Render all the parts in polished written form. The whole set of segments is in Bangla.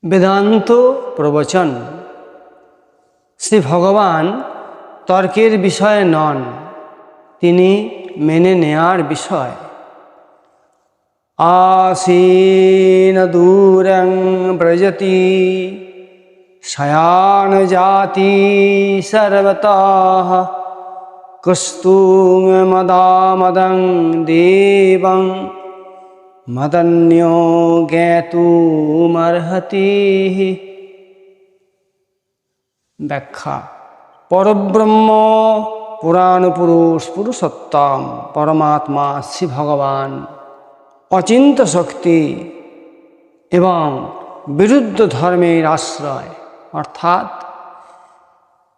বেদান্ত প্রবচন। শ্রী ভগবান তর্কের বিষয় নন, তিনি মেনে নেয়ার বিষয়। আসীন দূরং ব্রজতি শয়ান জাতি সর্বতঃ কুস্তুং মদামদং দেবং মদন্यो জ্ঞাতুমর্হতি। ব্যাখ্যা: পরব্রহ্ম পুরাণ পুরুষ পুরুষোত্তম পরমাত্মা শ্রী ভগবান অচিন্ত শক্তি এবং বিরুদ্ধ ধর্মের আশ্রয়, অর্থাৎ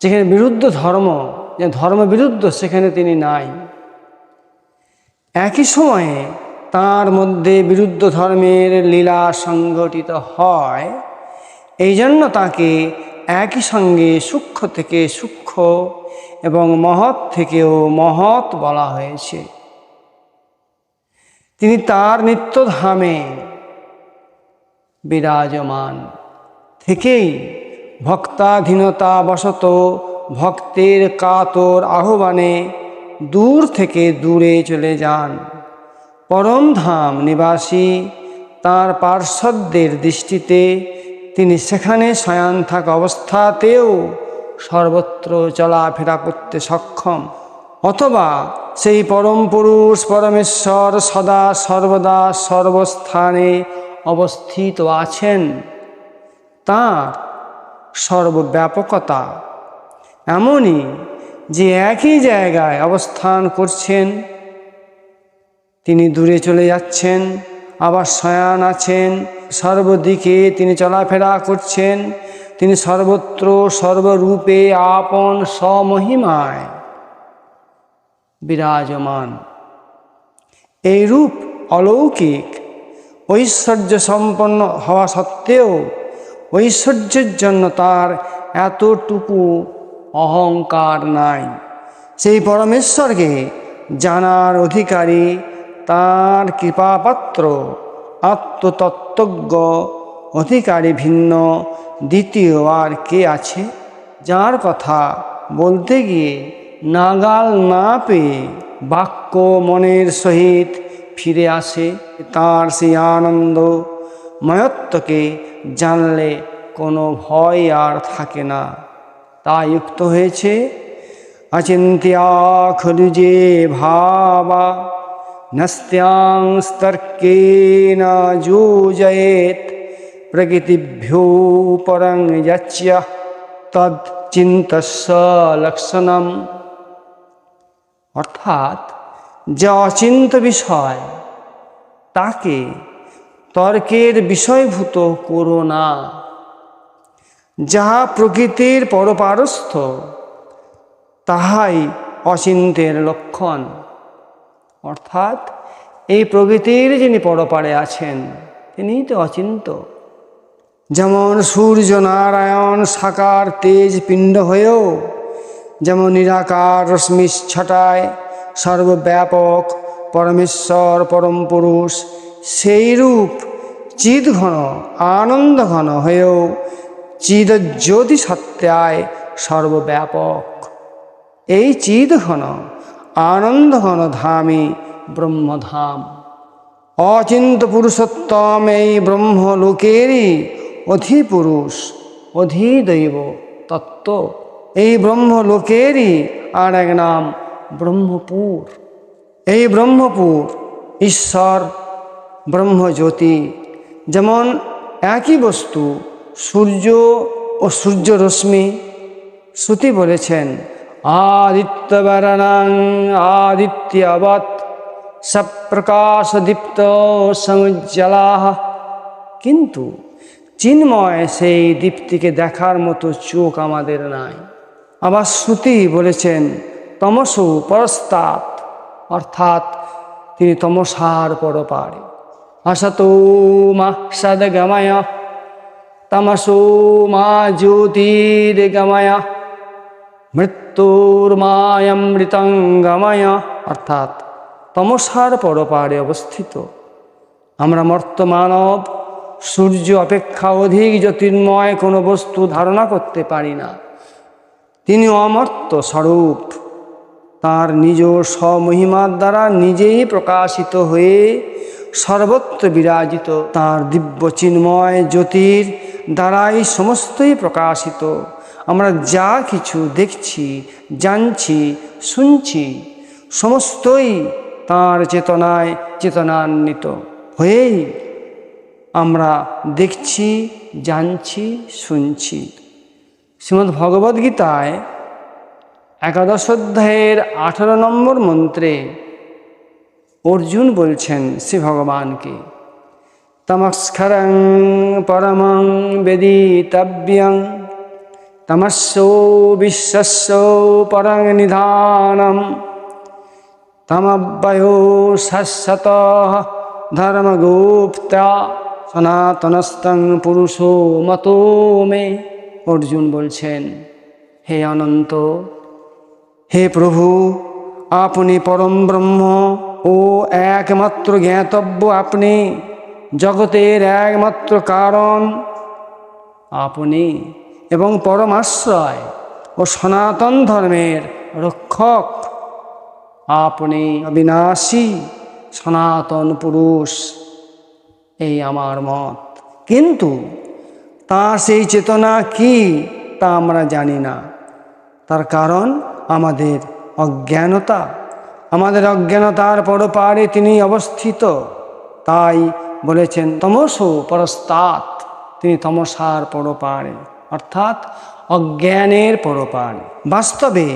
যেখানে বিরুদ্ধ ধর্ম, যে ধর্ম বিরুদ্ধ, সেখানে তিনি নাই। একই সময়ে তার মধ্যে বিরুদ্ধ ধর্মের লীলা সংগঠিত হয়, এই জন্য তাকে একই সঙ্গে সূক্ষ্ম থেকে সূক্ষ্ম এবং মহৎ থেকেও মহৎ বলা হয়েছে। তিনি তার নিত্যধামে বিরাজমান থেকেই ভক্তাধীনতা বশত ভক্তের কাতর আহ্বানে দূর থেকে দূরে চলে যান। পরমধাম নিবাসী তাঁর পার্শ্বদের দৃষ্টিতে তিনি সেখানে শয়ান থাকা অবস্থাতেও সর্বত্র চলাফেরা করতে সক্ষম, অথবা সেই পরম পুরুষ পরমেশ্বর সদা সর্বদা সর্বস্থানে অবস্থিত আছেন। তাঁর সর্বব্যাপকতা এমনই যে একই জায়গায় অবস্থান করছেন, তিনি দূরে চলে যাচ্ছেন, আবার শয়ান আছেন, সর্বদিকে তিনি চলাফেরা করছেন। তিনি সর্বত্র সর্বরূপে আপন স্বমহিমায় বিরাজমান। এই রূপ অলৌকিক ঐশ্বর্য সম্পন্ন হওয়া সত্ত্বেও ঐশ্বর্যের জন্য তার এতটুকু অহংকার নাই। সেই পরমেশ্বরকে জানার অধিকারী, তাঁর কৃপাপাত্র আত্মতত্ত্বজ্ঞ অধিকারী ভিন্ন দ্বিতীয় আর কে আছে? যার কথা বলতে গিয়ে নাগাল না পেয়ে বাক্য মনের সহিত ফিরে আসে। তাঁর সেই আনন্দময়ত্বকে জানলে কোনো ভয় আর থাকে না। তা যুক্ত হয়েছে অচিন্ত্য়া খলু যে ভাবা নস্ত্যাং স্তর্কেন যোজয়েত প্রকৃতিভ্যো পরং যচ্য তদ চিন্তস্য লক্ষণম। অর্থাৎ যা অচিন্ত বিষয় তাকে তর্কের বিষয়ভূত করো না। যাহা প্রকৃতির পরপারস্থ তাহাই অচিন্তের লক্ষণ। অর্থাৎ এই প্রকৃতির যিনি পরপারে আছেন তিনিই তো অচিন্ত। যেমন সূর্য নারায়ণ সাকার তেজ পিণ্ড হয়েও যেমন নিরাকার রশ্মি ছটায় সর্বব্যাপক পরমেশ্বর পরম পুরুষ, সেইরূপ চিদ্ঘন আনন্দ ঘন হয়েও চিদজ্যোতি সত্যায় সর্বব্যাপক। এই চিদ্ঘন আনন্দ ঘন ধামই ব্রহ্মধাম। অচিন্ত পুরুষোত্তম এই ব্রহ্মলোকেরই অধিপুরুষ, অধিদৈব তত্ত্ব। এই ব্রহ্মলোকেরই আর এক নাম ব্রহ্মপুর। এই ব্রহ্মপুর ঈশ্বর ব্রহ্মজ্যোতি। যেমন একই বস্তু সূর্য ও সূর্যরশ্মি। শ্রুতি বলেছেন আদিত্যবরণং আদিত্যবৎ সপ্রকাশদীপ্ত সমুজ্জ্বলাঃ। কিন্তু চিন্ময় সেই দীপ্তিকে দেখার মতো চোখ আমাদের নাই। আবার শ্রুতি বলেছেন তমসো পরস্তাৎ, অর্থাৎ তিনি তমসার পরপারে। অসতো মা সদ্গময় তমসো মা জ্যোতির্গময় মৃত্যুর্মায়মৃতঙ্গময়। অর্থাৎ তমসার পরপারে অবস্থিত। আমরা মর্ত মানব সূর্য অপেক্ষা অধিক জ্যোতির্ময় কোনো বস্তু ধারণা করতে পারি না। তিনি অমর্ত্য স্বরূপ, তার নিজ স্বমহিমার দ্বারা নিজেই প্রকাশিত হয়ে সর্বত্র বিরাজিত। তার দিব্য চিন্ময় জ্যোতির দ্বারাই সমস্তই প্রকাশিত। আমরা যা কিছু দেখছি, জানছি, শুনছি, সমস্তই তাঁর চেতনায় চেতনান্বিত হয়েই আমরা দেখছি, জানছি, শুনছি। শ্রীমদ্ ভগবদ্গীতায় 11 অধ্যায়ের 18 নম্বর মন্ত্রে অর্জুন বলছেন শ্রী ভগবানকে, তমস্করং পরমং বেদিতব্যং তমস্যো বিশ্বস্য পরং নিধানম তমব্যয়ো শাশ্বতঃ ধর্মগুপ্তা সনাতনস্তং পুরুষো মতো মে। অর্জুন বলছেন, হে অনন্ত, হে প্রভু, আপনি পরম ব্রহ্ম ও একমাত্র জ্ঞাতব্য, আপনি জগতের একমাত্র কারণ, আপনি এবং পরমাশ্রয় ও সনাতন ধর্মের রক্ষক, আপনি অবিনাশী সনাতন পুরুষ, এই আমার মত। কিন্তু তার সেই চেতনা কি তা আমরা জানি না। তার কারণ আমাদের অজ্ঞানতা। আমাদের অজ্ঞানতার পরপারে তিনি অবস্থিত। তাই বলেছেন তমসো পরস্তাৎ, তিনি তমসার পরপারে, অর্থাৎ অজ্ঞানের পরপারে। বাস্তবে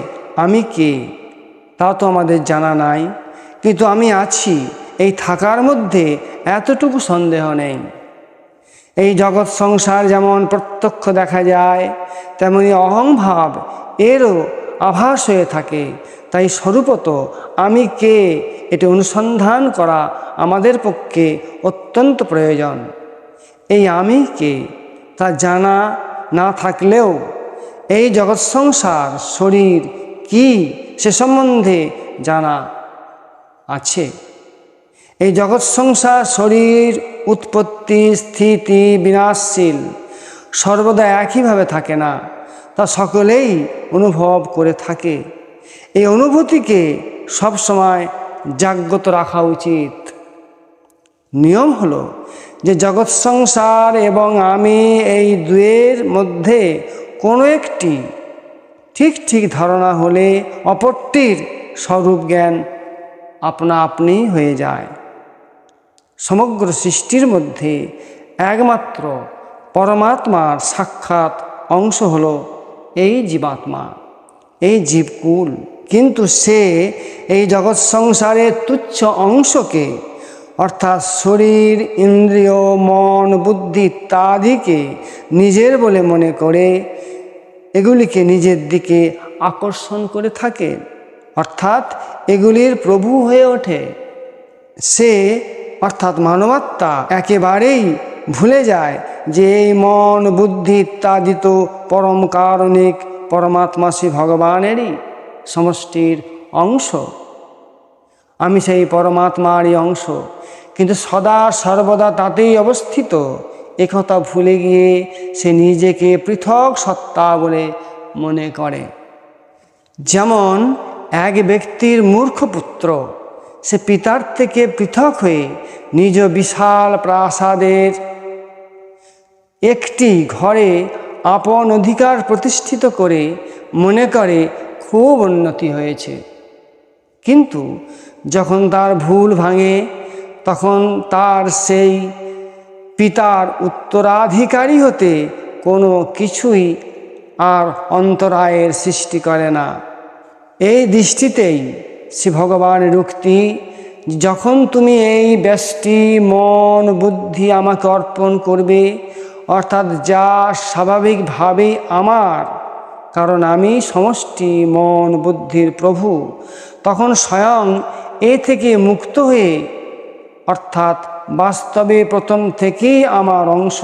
আমি কে তা তো আমাদের জানা নাই, কিন্তু আমি আছি, এই থাকার মধ্যে এতটুকু সন্দেহ নেই। এই জগৎ সংসার যেমন প্রত্যক্ষ দেখা যায়, তেমনি অহংভাব এরও আভাস হয়ে থাকে। তাই স্বরূপত আমি কে এটি অনুসন্ধান করা আমাদের পক্ষে অত্যন্ত প্রয়োজন। এই আমি কে তা জানা না থাকলেও এই জগৎ সংসার শরীর কি সে সম্বন্ধে জানা আছে। এই জগৎ সংসার শরীর উৎপত্তি, স্থিতি, বিনাশশীল, সর্বদা একইভাবে থাকে না, তা সকলেই অনুভব করে থাকে। এই অনুভূতিকে সবসময় জাগ্রত রাখা উচিত। নিয়ম হলো যে জগৎ সংসার এবং আমি, এই দুয়ের মধ্যে কোনো একটি ঠিক ঠিক ধারণা হলে অপরটির স্বরূপ জ্ঞান আপনা আপনি হয়ে যায়। সমগ্র সৃষ্টির মধ্যে একমাত্র পরমাত্মার সাক্ষাৎ অংশ হলো এই জীবাত্মা, এই জীবকুল। কিন্তু সে এই জগৎ সংসারের তুচ্ছ অংশকে, অর্থাৎ শরীর, ইন্দ্রিয়, মন, বুদ্ধি ইত্যাদিকে নিজের বলে মনে করে এগুলিকে নিজের দিকে আকর্ষণ করে থাকে, অর্থাৎ এগুলির প্রভু হয়ে ওঠে। সে অর্থাৎ মানবাত্মা একেবারেই ভুলে যায় যে এই মন, বুদ্ধি ইত্যাদি তো পরম কারণিক পরমাত্মা শ্রী ভগবানেরই সমষ্টির অংশ। আমি সেই পরমাত্মারই অংশ, কিন্তু সদা সর্বদা তাতেই অবস্থিত। একথা ভুলে গিয়ে সে নিজেকে পৃথক সত্তা বলে মনে করে। যেমন এক ব্যক্তির মূর্খ পুত্র, সে পিতার থেকে পৃথক হয়ে নিজ বিশাল প্রাসাদের একটি ঘরে আপন অধিকার প্রতিষ্ঠিত করে মনে করে খুব উন্নতি হয়েছে। কিন্তু যখন তার ভুল ভাঙে, তখন তার সেই পিতার উত্তরাধিকারী হতে কোনো কিছুই আর অন্তরায়ের সৃষ্টি করে না। এই দৃষ্টিতেই শ্রী ভগবানের উক্তি, যখন তুমি এই ব্যষ্টি মন বুদ্ধি আমাকে অর্পণ করবে, অর্থাৎ যা স্বাভাবিকভাবেই আমার, কারণ আমি সমষ্টি মন বুদ্ধির প্রভু, তখন স্বয়ং এ থেকে মুক্ত হয়ে, অর্থাৎ বাস্তবে প্রথম থেকেই আমার অংশ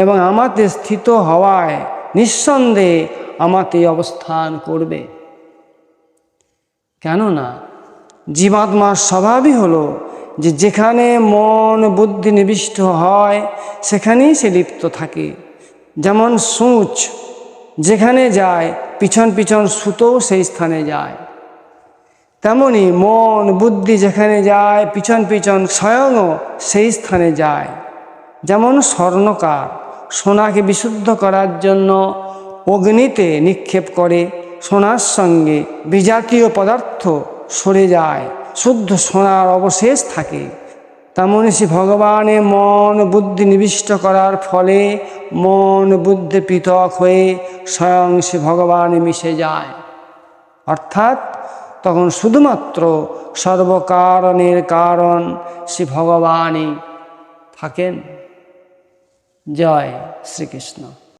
এবং আমাতে স্থিত হওয়ায় নিঃসন্দেহে আমাতে অবস্থান করবে। কেননা জীবাত্মার স্বভাবই হলো যে যেখানে মন বুদ্ধি নিবিষ্ট হয় সেখানেই সে লিপ্ত থাকে। যেমন সূচ যেখানে যায় পিছন পিছন সুতো সেই স্থানে যায়, তেমনি মন বুদ্ধি যেখানে যায় পিছন পিছন স্বয়ংও সেই স্থানে যায়। যেমন স্বর্ণকার সোনাকে বিশুদ্ধ করার জন্য অগ্নিতে নিক্ষেপ করে, সোনার সঙ্গে বিজাতীয় পদার্থ সরে যায়, শুদ্ধ সোনার অবশেষ থাকে। তেমনি সে ভগবানে মন বুদ্ধি নিবিষ্ট করার ফলে মন বুদ্ধি পৃথক হয়ে স্বয়ং সে ভগবানে মিশে যায়। অর্থাৎ তখন শুধুমাত্র সর্বকারণের কারণ সে ভগবানই থাকেন। জয় শ্রীকৃষ্ণ।